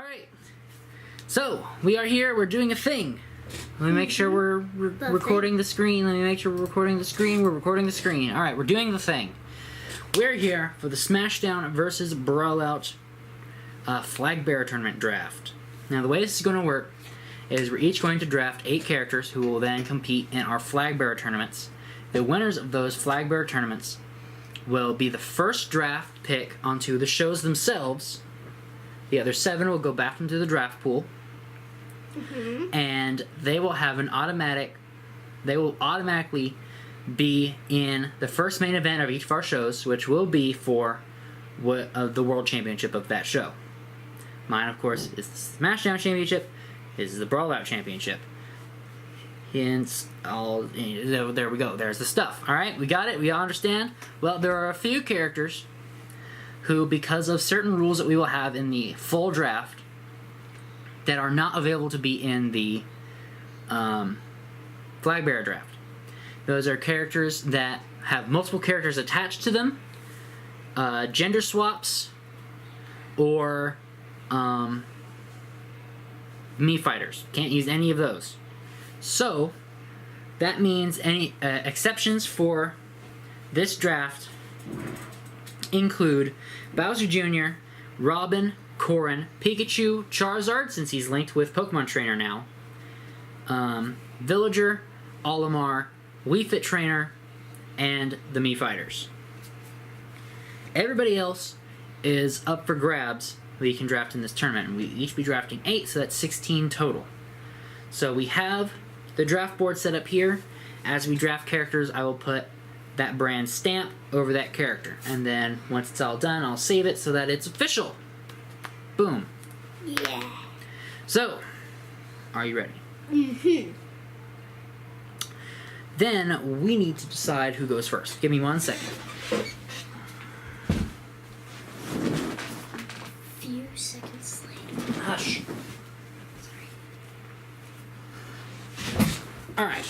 Alright, so we are here, we're doing a thing. Let me make sure we're recording the screen. Let me make sure we're recording the screen. We're recording the screen. Alright, we're doing the thing. We're here for the Smashdown versus Brawlout Flagbearer tournament draft. Now the way this is going to work is we're each going to draft 8 characters who will then compete in our Flagbearer tournaments. The winners of those Flagbearer tournaments will be the first draft pick onto the shows themselves. The other 7 will go back into the draft pool. And they will have an automatically be in the first main event of each of our shows, which will be for the World Championship of that show. Mine, of course, is the Smashdown Championship. His is the Brawlout Championship. Hence, there we go. There's the stuff. Alright, we got it? We all understand? Well, there are a few characters who, because of certain rules that we will have in the full draft, that are not available to be in the Flagbearer draft. Those are characters that have multiple characters attached to them, gender swaps, or Mii fighters. Can't use any of those. So that means any exceptions for this draft include Bowser Jr., Robin, Corrin, Pikachu, Charizard, since he's linked with Pokemon Trainer now, Villager, Olimar, Wii Fit Trainer, and the Mii Fighters. Everybody else is up for grabs that you can draft in this tournament, and we each be drafting 8, so that's 16 total. So we have the draft board set up here. As we draft characters, I will put that brand stamp over that character, and then once it's all done, I'll save it so that it's official. Boom. Yeah. So, are you ready? Mm-hmm. Then we need to decide who goes first. Give me 1 second. Few seconds later. Hush. Alright.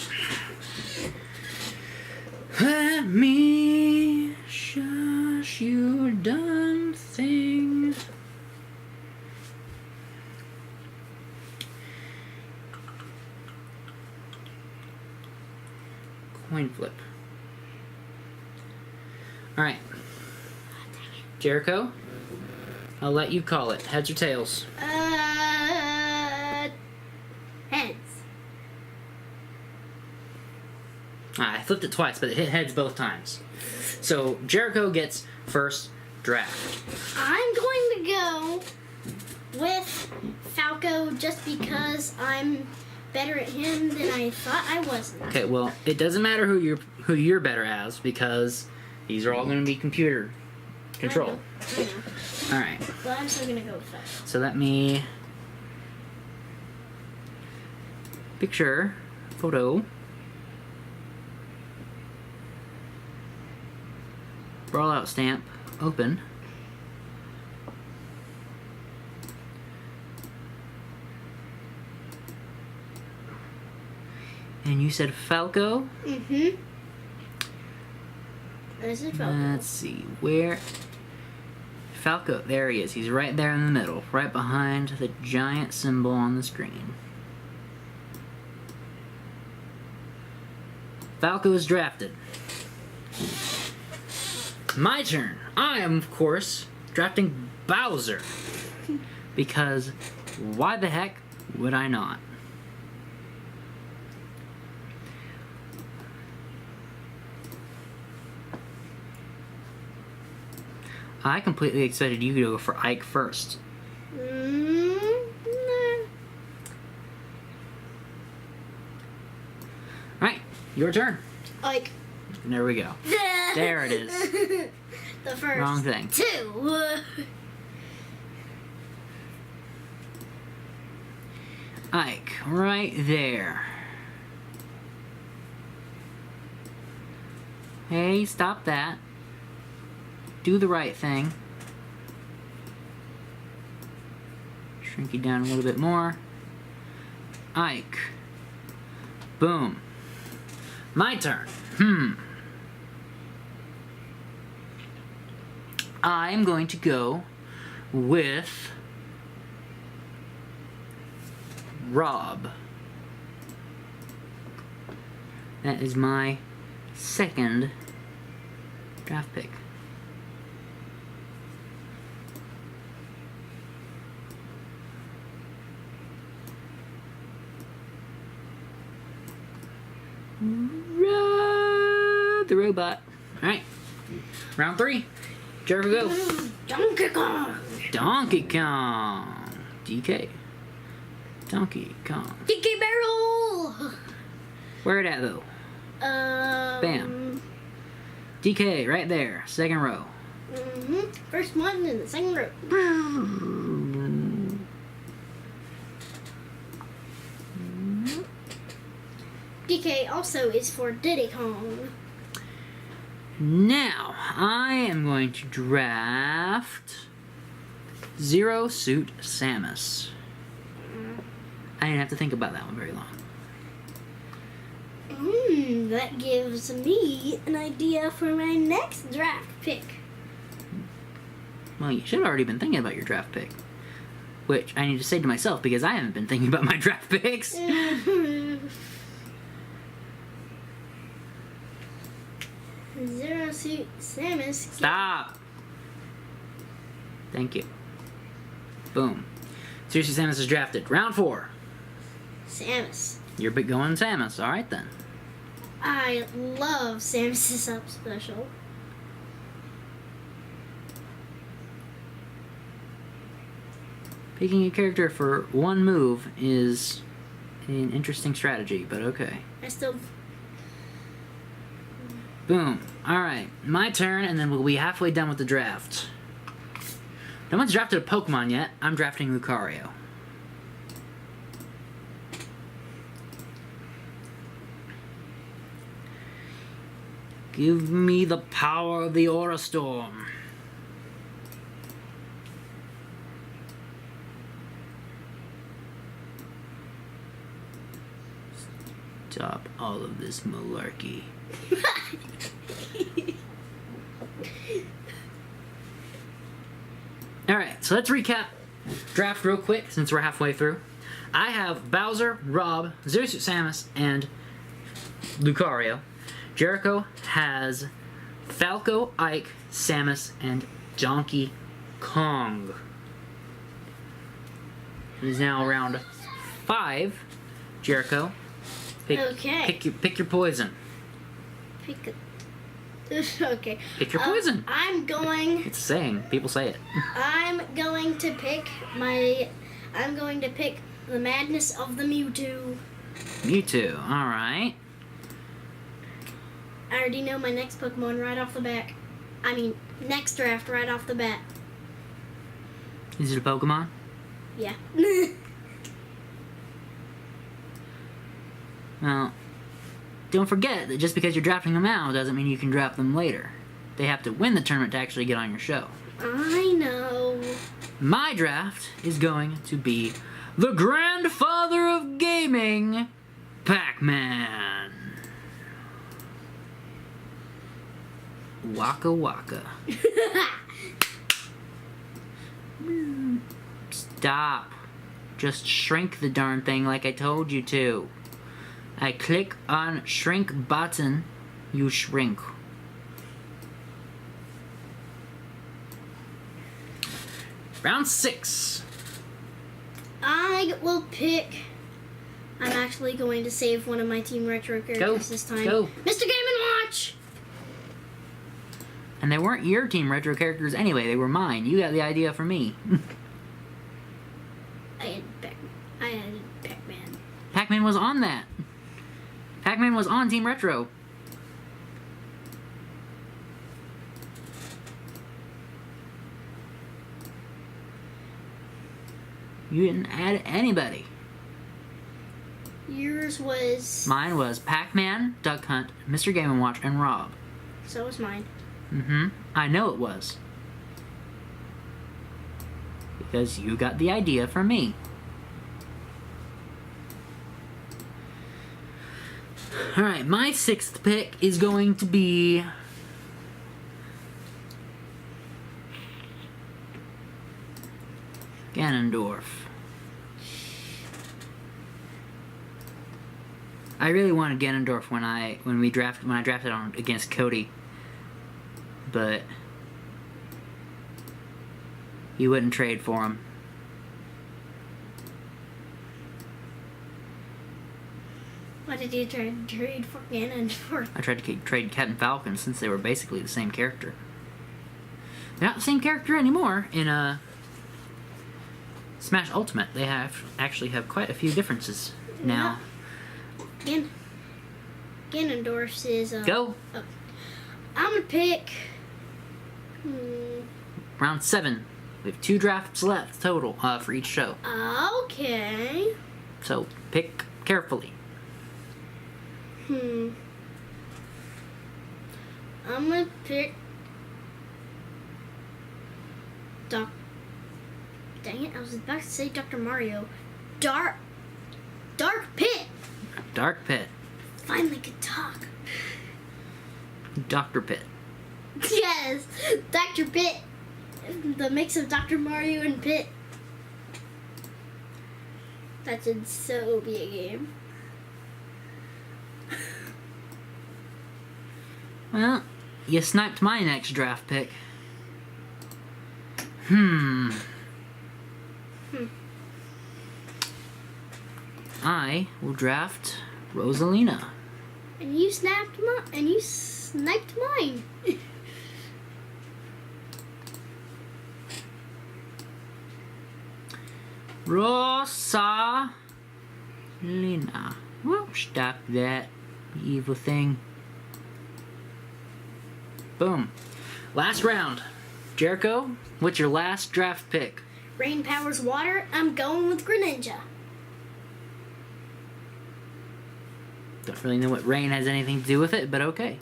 Let me shush you done thing. Coin flip. Alright. Jericho, I'll let you call it. Heads or tails? Heads. I flipped it twice, but it hit heads both times. So, Jericho gets first draft. I'm going to go with Falco just because I'm better at him than I thought I wasn't. Okay, well, it doesn't matter who you're better as, because these are all going to be computer controlled. I know. Alright. But I'm still going to go with Falco. So let me picture, photo, Brawlout stamp, open. And you said Falco? Mm-hmm. There's a Falco. Let's see, where... Falco, there he is. He's right there in the middle, right behind the giant symbol on the screen. Falco is drafted. My turn. I am, of course, drafting Bowser. Because why the heck would I not? I completely expected you to go for Ike first. Nah. Alright, your turn. Like. There we go. There it is. The first. Wrong thing. 2. Ike, right there. Hey, stop that. Do the right thing. Shrink you down a little bit more. Ike. Boom. My turn. I'm going to go with Rob. That is my second draft pick. Rob the robot. Alright. Round 3. Jericho, go. Donkey Kong. Donkey Kong. DK. Donkey Kong. DK Barrel. Where it at, though? Bam. DK, right there. Second row. First one in the second row. DK also is for Diddy Kong. Now, I am going to draft Zero Suit Samus. I didn't have to think about that one very long. That gives me an idea for my next draft pick. Well, you should have already been thinking about your draft pick. Which I need to say to myself because I haven't been thinking about my draft picks. Zero Suit Samus. Stop! Thank you. Boom. Zero Suit Samus is drafted. Round 4. Samus. You're going Samus. Alright then. I love Samus's up special. Picking a character for one move is an interesting strategy, but okay. I still... Boom. Alright, my turn, and then we'll be halfway done with the draft. No one's drafted a Pokemon yet. I'm drafting Lucario. Give me the power of the Aura Storm. Stop all of this malarkey. Alright, so let's recap draft real quick since we're halfway through. I have Bowser, Rob, Zero Suit Samus, and Lucario. Jericho has Falco, Ike, Samus, and Donkey Kong. It is now round 5. Jericho, pick your poison. Okay. Pick your poison. I'm going... It's a saying. People say it. I'm going to pick the Madness of the Mewtwo. Mewtwo. Alright. I already know my next Pokemon right off the bat. I mean, next draft right off the bat. Is it a Pokemon? Yeah. Well, don't forget that just because you're drafting them now doesn't mean you can draft them later. They have to win the tournament to actually get on your show. I know. My draft is going to be the grandfather of gaming, Pac-Man. Waka Waka. Stop. Just shrink the darn thing like I told you to. I click on shrink button, you shrink. Round 6. I will pick... I'm actually going to save one of my Team Retro characters this time. Go. Mr. Game & Watch! And they weren't your Team Retro characters anyway, they were mine. You got the idea from me. I had Pac-Man. Pac-Man was on that. Pac-Man was on Team Retro. You didn't add anybody. Yours was... Mine was Pac-Man, Duck Hunt, Mr. Game & Watch, and Rob. So was mine. Mm-hmm. I know it was. Because you got the idea from me. Alright, my 6th pick is going to be... Ganondorf. I really wanted Ganondorf when I drafted on against Cody, but he wouldn't trade for him. What did you try to trade for Ganondorf? I tried to trade Captain Falcon since they were basically the same character. They're not the same character anymore in Smash Ultimate. They actually have quite a few differences now. Ganondorf's is Go. I'm gonna pick. Round 7. We have 2 drafts left total for each show. Okay. So pick carefully. I'm gonna pick Dang it, I was about to say Dr. Mario. Dark Pit! Dark Pit. Finally could talk. Dr. Pit. Yes! Dr. Pit! The mix of Dr. Mario and Pit. That should so be a game. Well, you sniped my next draft pick. I will draft Rosalina. And you sniped mine. Rosalina. Well, stop that, you evil thing. Boom. Last round. Jericho, what's your last draft pick? Rain powers water. I'm going with Greninja. Don't really know what rain has anything to do with it, but okay.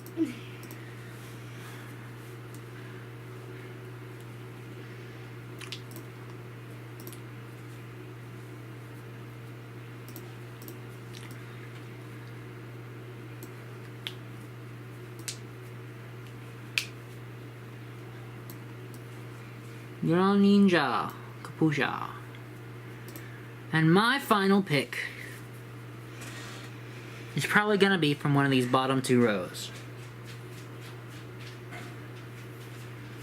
Ninja, Kapusha. And my final pick is probably gonna be from one of these bottom 2 rows.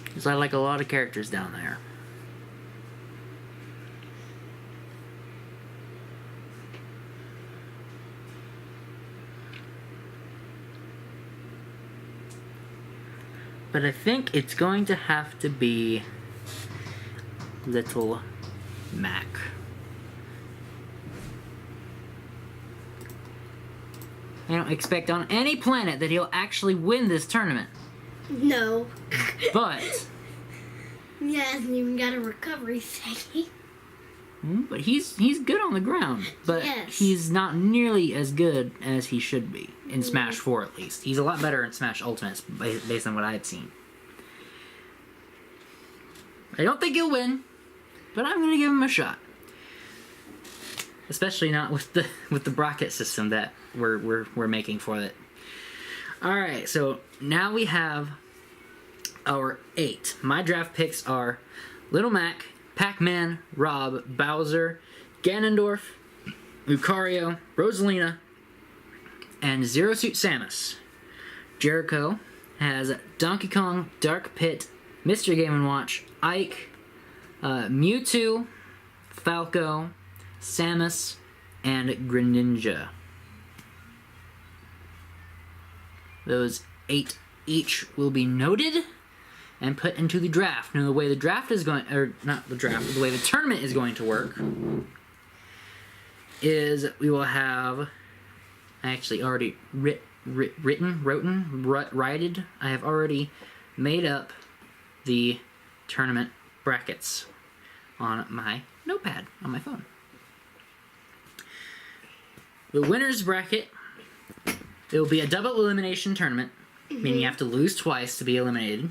Because I like a lot of characters down there. But I think it's going to have to be Little Mac. I don't expect on any planet that he'll actually win this tournament. No. But He hasn't even got a recovery thingy. but he's good on the ground. But yes, he's not nearly as good as he should be in Smash 4 at least. He's a lot better in Smash Ultimate based on what I've seen. I don't think he'll win, but I'm gonna give him a shot. Especially not with the bracket system that we're making for it. All right, so now we have our 8. My draft picks are Little Mac, Pac-Man, Rob, Bowser, Ganondorf, Lucario, Rosalina, and Zero Suit Samus. Jericho has Donkey Kong, Dark Pit, Mr. Game & Watch, Ike, Mewtwo, Falco, Samus, and Greninja. Those 8 each will be noted and put into the draft. Now the way the draft is going, or not the draft, the way the tournament is going to work is we will have, I actually already writed, I have already made up the tournament brackets on my notepad on my phone. The winner's bracket, it will be a double elimination tournament, meaning you have to lose twice to be eliminated.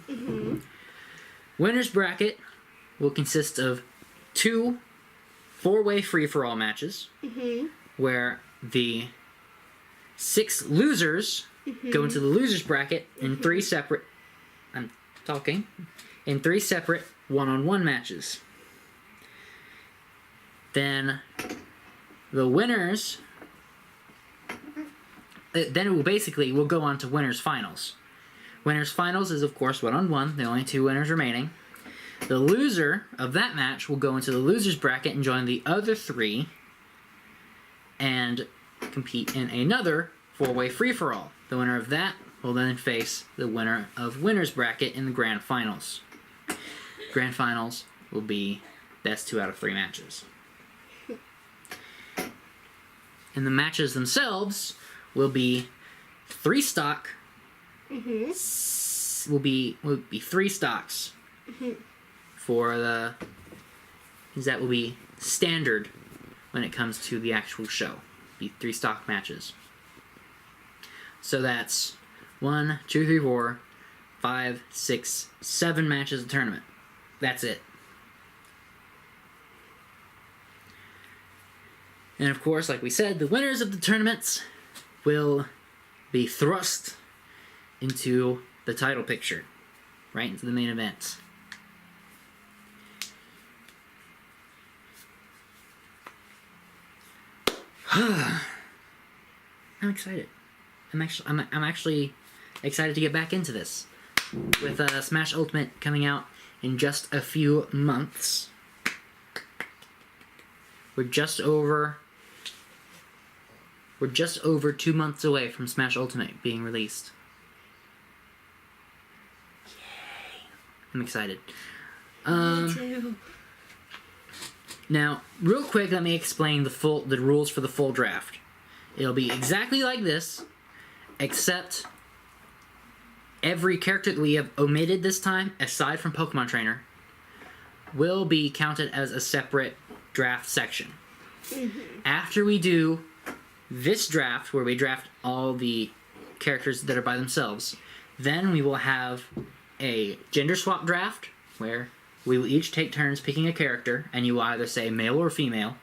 Winner's bracket will consist of 2 4-way free-for-all matches, where the 6 losers go into the loser's bracket in 3 separate, in 3 separate one-on-one matches. Then the winners then it will basically, we'll go on to winners finals. Winners finals is, of course, 1-on-1, the only 2 winners remaining. The loser of that match will go into the loser's bracket and join the other 3 and compete in another 4-way free-for-all. The winner of that will then face the winner of winner's bracket in the grand finals. Grand finals will be best 2 out of 3 matches. And the matches themselves will be 3 stock. Will be 3 stocks for the. That will be standard when it comes to the actual show. Be 3 stock matches. So that's 1, 2, 3, 4, 5, 6, 7 matches of the tournament. That's it. And of course, like we said, the winners of the tournaments will be thrust into the title picture, right into the main event. I'm excited. I'm actually excited to get back into this. With Smash Ultimate coming out in just a few months. We're just over 2 months away from Smash Ultimate being released. Yay. I'm excited. Me too. Now, real quick, let me explain the rules for the full draft. It'll be exactly like this, except every character that we have omitted this time, aside from Pokemon Trainer, will be counted as a separate draft section. After we do this draft, where we draft all the characters that are by themselves, then we will have a gender swap draft, where we will each take turns picking a character, and you will either say male or female,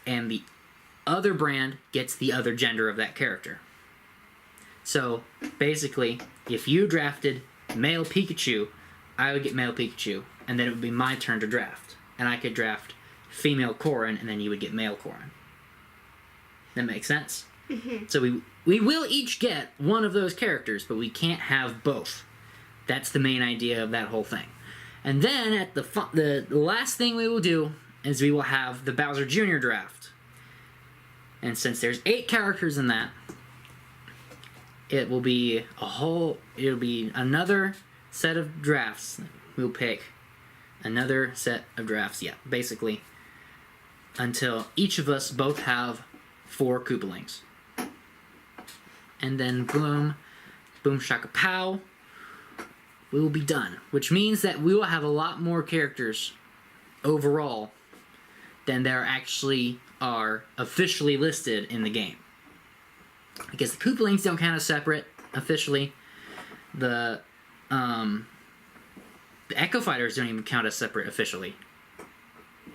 and the other brand gets the other gender of that character. So, basically, if you drafted male Pikachu, I would get male Pikachu, and then it would be my turn to draft. And I could draft female Corrin, and then you would get male Corrin. That makes sense? So we will each get one of those characters, but we can't have both. That's the main idea of that whole thing. And then, at the last thing we will do is we will have the Bowser Jr. draft. And since there's 8 characters in that, it will be it'll be another set of drafts. We'll pick another set of drafts, basically, until each of us both have 4 Koopalings. And then boom shaka pow, we will be done. Which means that we will have a lot more characters overall than there actually are officially listed in the game. Because the Koopalings don't count as separate officially. The Echo Fighters don't even count as separate officially.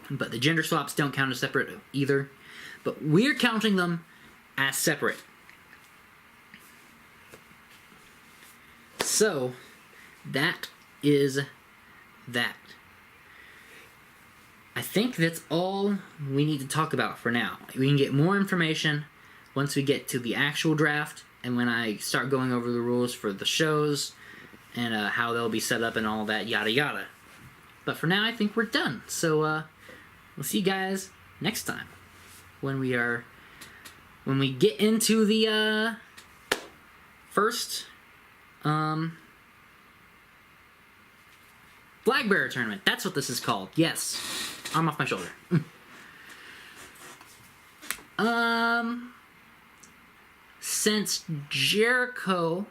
But the gender swaps don't count as separate either. But we're counting them as separate. So, that is that. I think that's all we need to talk about for now. We can get more information once we get to the actual draft, and when I start going over the rules for the shows, and how they'll be set up and all that, yada yada. But for now, I think we're done. So, we'll see you guys next time. When we get into the, first, Flagbearer tournament. That's what this is called. Yes. Arm off my shoulder. Since Jericho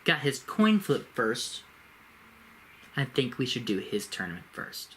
got his coin flip first, I think we should do his tournament first.